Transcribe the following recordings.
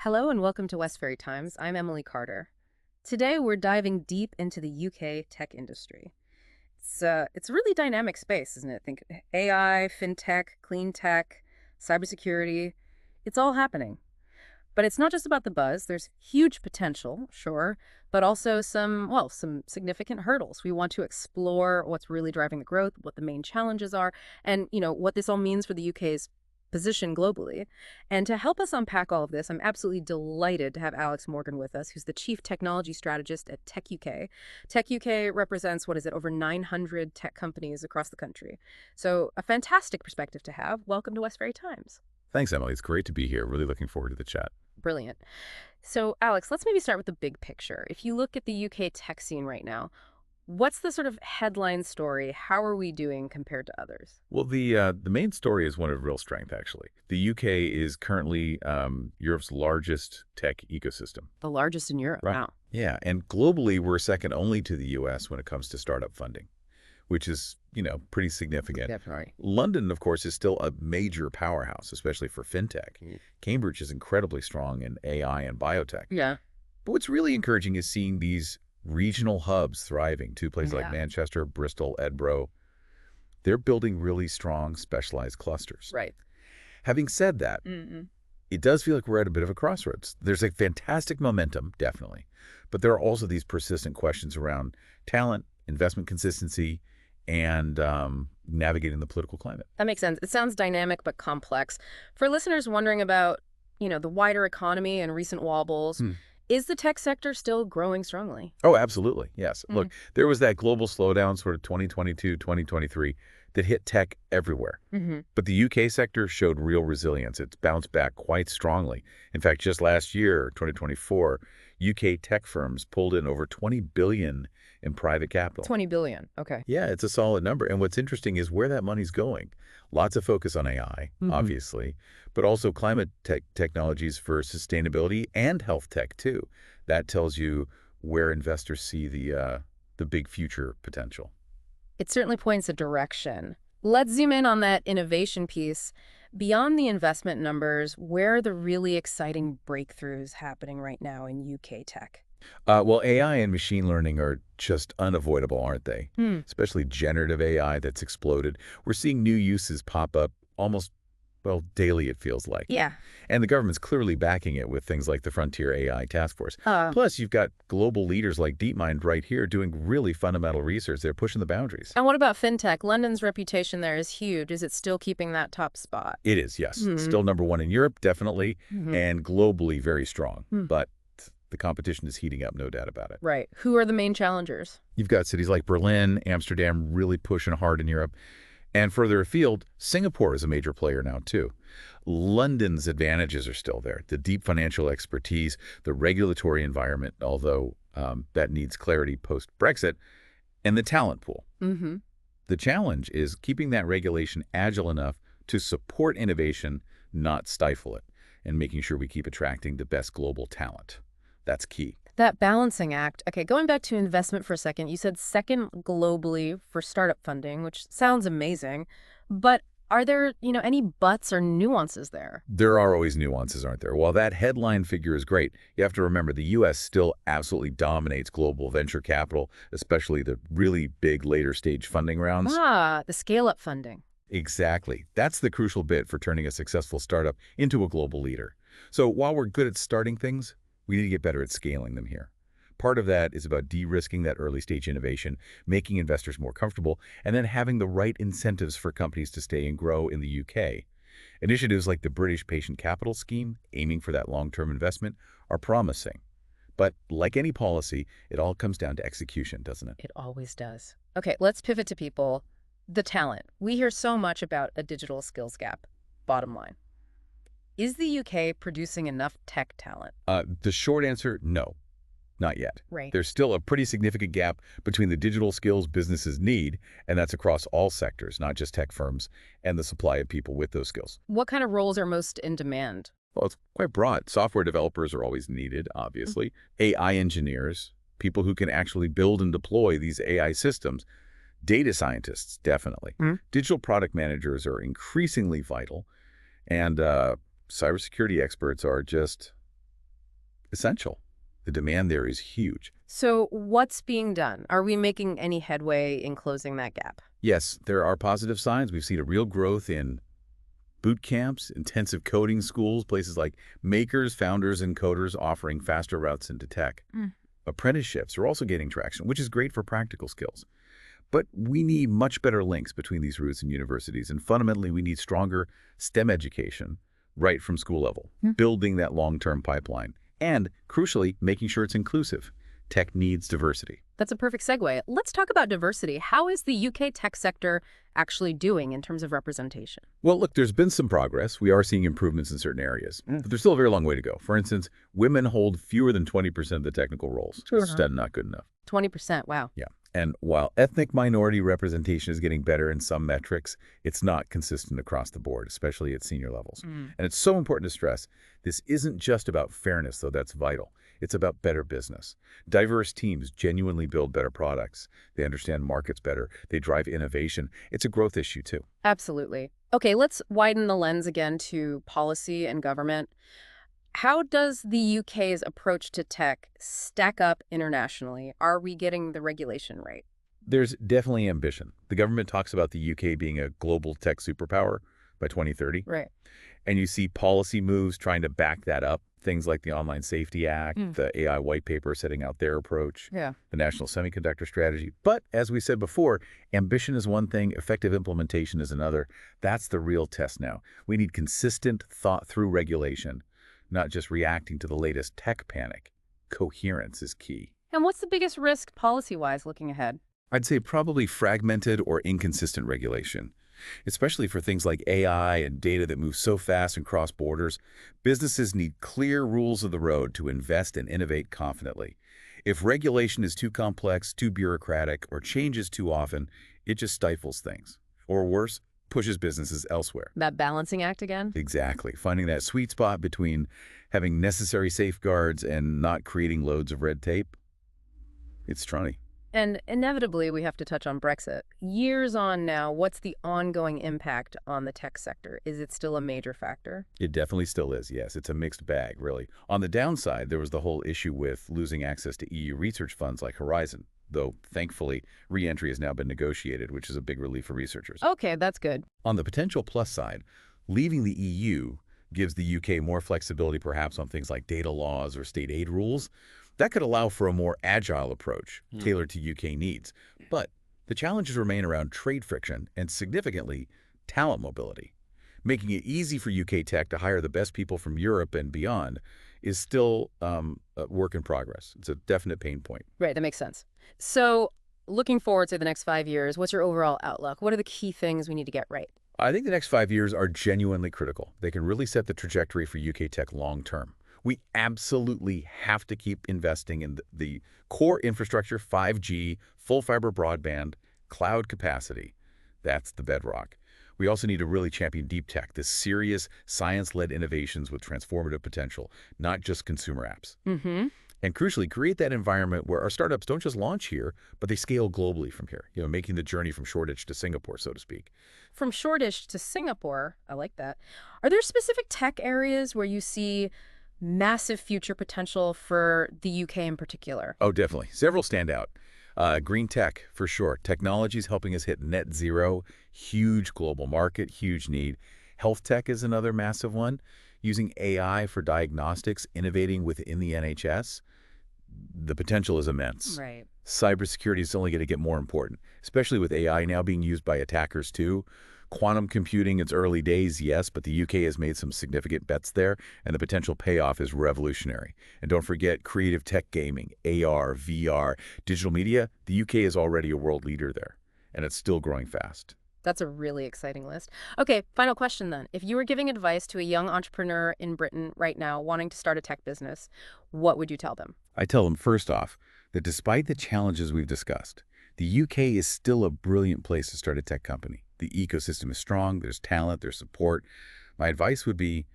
Hello and welcome to Westferry Times. I'm Emily Carter. Today we're diving deep into the UK tech industry. It's a really dynamic space, isn't it? Think AI, fintech, clean tech, cybersecurity. It's all happening. But it's not just about the buzz. There's huge potential, sure, but also some significant hurdles. We want to explore what's really driving the growth, what the main challenges are, and, what this all means for the UK's position globally. And to help us unpack all of this, I'm absolutely delighted to have Alex Morgan with us, who's the Chief Technology Strategist at Tech UK. Tech UK represents, what is it, over 900 tech companies across the country. So a fantastic perspective to have. Welcome to Westferry Times. Thanks, Emily. It's great to be here. Really looking forward to the chat. Brilliant. So, Alex, let's maybe start with the big picture. If you look at the UK tech scene right now, what's the sort of headline story? How are we doing compared to others? Well, the main story is one of real strength, actually. The UK is currently Europe's largest tech ecosystem. The largest in Europe. Right. Wow. Yeah, and globally, we're second only to the US when it comes to startup funding, which is, pretty significant. Definitely. London, of course, is still a major powerhouse, especially for fintech. Mm. Cambridge is incredibly strong in AI and biotech. Yeah. But what's really encouraging is seeing these regional hubs thriving, two places like Yeah. Manchester, Bristol, Edinburgh. They're building really strong, specialized clusters. Right. Having said that, Mm-mm. it does feel like we're at a bit of a crossroads. There's a fantastic momentum, definitely, but there are also these persistent questions around talent, investment consistency, and navigating the political climate. That makes sense. It sounds dynamic but complex. For listeners wondering about, the wider economy and recent wobbles, is the tech sector still growing strongly? Oh, absolutely. Yes. Look, there was that global slowdown, sort of 2022, 2023, that hit tech everywhere. Mm-hmm. But the UK sector showed real resilience. It's bounced back quite strongly. In fact, just last year, 2024, UK tech firms pulled in over 20 billion in private capital. 20 billion. Okay. Yeah, it's a solid number. And what's interesting is where that money's going. Lots of focus on AI, obviously, but also climate technologies for sustainability and health tech, too. That tells you where investors see the big future potential. It certainly points a direction. Let's zoom in on that innovation piece. Beyond the investment numbers, where are the really exciting breakthroughs happening right now in UK tech? Well, AI and machine learning are just unavoidable, aren't they? Hmm. Especially generative AI that's exploded. We're seeing new uses pop up almost, well, daily, it feels like. Yeah. And the government's clearly backing it with things like the Frontier AI Task Force. Uh, Plus, you've got global leaders like DeepMind right here doing really fundamental research. They're pushing the boundaries. and what about fintech? London's reputation there is huge. Is it still keeping that top spot? It is, yes. Mhm. Still number one in Europe, definitely, Mhm. and globally very strong. Hmm. But the competition is heating up, no doubt about it. Right. Who are the main challengers? You've got cities like Berlin, Amsterdam really pushing hard in Europe. And further afield, Singapore is a major player now, too. London's advantages are still there. The deep financial expertise, the regulatory environment, although that needs clarity post-Brexit, and the talent pool. Mm-hmm. The challenge is keeping that regulation agile enough to support innovation, not stifle it, and making sure we keep attracting the best global talent. That's key. That balancing act. Okay, going back to investment for a second, you said second globally for startup funding, which sounds amazing. But are there, any buts or nuances there? There are always nuances, aren't there? While that headline figure is great, you have to remember the U.S. still absolutely dominates global venture capital, especially the really big later stage funding rounds. The scale-up funding. Exactly. That's the crucial bit for turning a successful startup into a global leader. So while we're good at starting things, we need to get better at scaling them here. Part of that is about de-risking that early-stage innovation, making investors more comfortable, and then having the right incentives for companies to stay and grow in the UK. Initiatives like the British Patient Capital Scheme, aiming for that long-term investment, are promising. But like any policy, it all comes down to execution, doesn't it? It always does. Okay, let's pivot to people. The talent. We hear so much about a digital skills gap. Bottom line. Is the UK producing enough tech talent? The short answer, no, not yet. Right. There's still a pretty significant gap between the digital skills businesses need, and that's across all sectors, not just tech firms, and the supply of people with those skills. What kind of roles are most in demand? Well, it's quite broad. Software developers are always needed, obviously. AI engineers, people who can actually build and deploy these AI systems. Data scientists, definitely. Digital product managers are increasingly vital, and cybersecurity experts are just Essential. The demand there is huge. So what's being done? Are we making any headway in closing that gap? Yes, there are positive signs. We've seen a real growth in boot camps, intensive coding schools, places like makers, founders, and coders offering faster routes into tech. Mm. Apprenticeships are also gaining traction, which is great for practical skills. But we need much better links between these routes and universities, and fundamentally we need stronger STEM education right from school level, building that long-term pipeline, and crucially, making sure it's inclusive. Tech needs diversity. That's a perfect segue. Let's talk about diversity. How is the UK tech sector actually doing in terms of representation? Well, look, there's been some progress. We are seeing improvements in certain areas, but there's still a very long way to go. For instance, women hold fewer than 20% of the technical roles. Sure. That's not good enough. 20%, wow. Yeah. And while ethnic minority representation is getting better in some metrics, it's not consistent across the board, especially at senior levels. And it's so important to stress, this isn't just about fairness, though that's vital. It's about better business. Diverse teams genuinely build better products. They understand markets better. They drive innovation. It's a growth issue, too. Absolutely. Okay, let's widen the lens again to policy and government. How does the UK's approach to tech stack up internationally? Are we getting the regulation right? There's definitely ambition. The government talks about the UK being a global tech superpower by 2030. Right. And you see policy moves trying to back that up. Things like the Online Safety Act, the AI white paper setting out their approach, Yeah. the National Semiconductor Strategy. But as we said before, ambition is one thing, effective implementation is another. That's the real test now. We need consistent, thought-through regulation, not just reacting to the latest tech panic. Coherence is key. And what's the biggest risk policy-wise looking ahead? I'd say probably fragmented or inconsistent regulation. Especially for things like AI and data that move so fast and cross borders, businesses need clear rules of the road to invest and innovate confidently. If regulation is too complex, too bureaucratic, or changes too often, it just stifles things. Or worse, pushes businesses elsewhere. That balancing act again? Exactly. Finding that sweet spot between having necessary safeguards and not creating loads of red tape, it's trunny. And inevitably, we have to touch on Brexit. Years on now, what's the ongoing impact on the tech sector? Is it still a major factor? It definitely still is, yes. It's a mixed bag, really. On the downside, there was the whole issue with losing access to EU research funds like Horizon, though thankfully, re-entry has now been negotiated, which is a big relief for researchers. Okay, that's good. On the potential plus side, leaving the EU gives the UK more flexibility perhaps on things like data laws or state aid rules. That could allow for a more agile approach tailored to UK needs. But the challenges remain around trade friction and, significantly, talent mobility. Making it easy for UK tech to hire the best people from Europe and beyond is still a work in progress. It's a definite pain point. Right, that makes sense. So looking forward to the next 5 years, what's your overall outlook? What are the key things we need to get right? I think the next 5 years are genuinely critical. They can really set the trajectory for UK tech long term. We absolutely have to keep investing in the core infrastructure, 5G, full fiber broadband, cloud capacity. That's the bedrock. We also need to really champion deep tech, this serious science-led innovations with transformative potential, not just consumer apps. And crucially, create that environment where our startups don't just launch here, but they scale globally from here, making the journey from Shoreditch to Singapore, so to speak. From Shoreditch to Singapore, I like that. Are there specific tech areas where you see massive future potential for the UK in particular? Oh, definitely. Several stand out. Green tech, for sure. Technology is helping us hit net zero. Huge global market, huge need. Health tech is another massive one. Using AI for diagnostics, innovating within the NHS. The potential is immense. Right. Cybersecurity is only going to get more important, especially with AI now being used by attackers too. Quantum computing, it's early days, yes, but the UK has made some significant bets there, and the potential payoff is revolutionary. And don't forget creative tech gaming, AR, VR, digital media. The UK is already a world leader there, and it's still growing fast. That's a really exciting list. Okay, final question then. If you were giving advice to a young entrepreneur in Britain right now wanting to start a tech business, what would you tell them? I tell them, first off, that despite the challenges we've discussed, the UK is still a brilliant place to start a tech company. The ecosystem is strong, there's talent, there's support. My advice would be,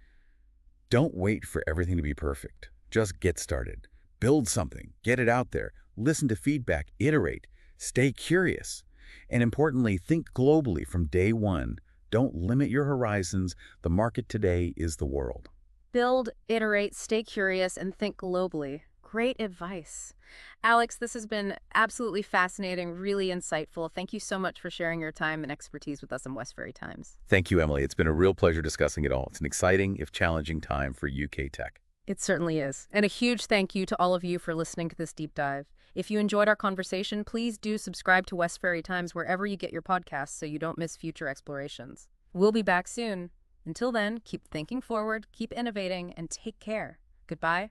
don't wait for everything to be perfect. Just get started. Build something, get it out there, listen to feedback, iterate, stay curious. And importantly, think globally from day one. Don't limit your horizons. The market today is the world. Build, iterate, stay curious, and think globally. Great advice. Alex, this has been absolutely fascinating, really insightful. Thank you so much for sharing your time and expertise with us in Westferry Times. Thank you, Emily. It's been a real pleasure discussing it all. It's an exciting, if challenging, time for UK tech. It certainly is. And a huge thank you to all of you for listening to this deep dive. If you enjoyed our conversation, please do subscribe to Westferry Times wherever you get your podcasts so you don't miss future explorations. We'll be back soon. Until then, keep thinking forward, keep innovating, and take care. Goodbye.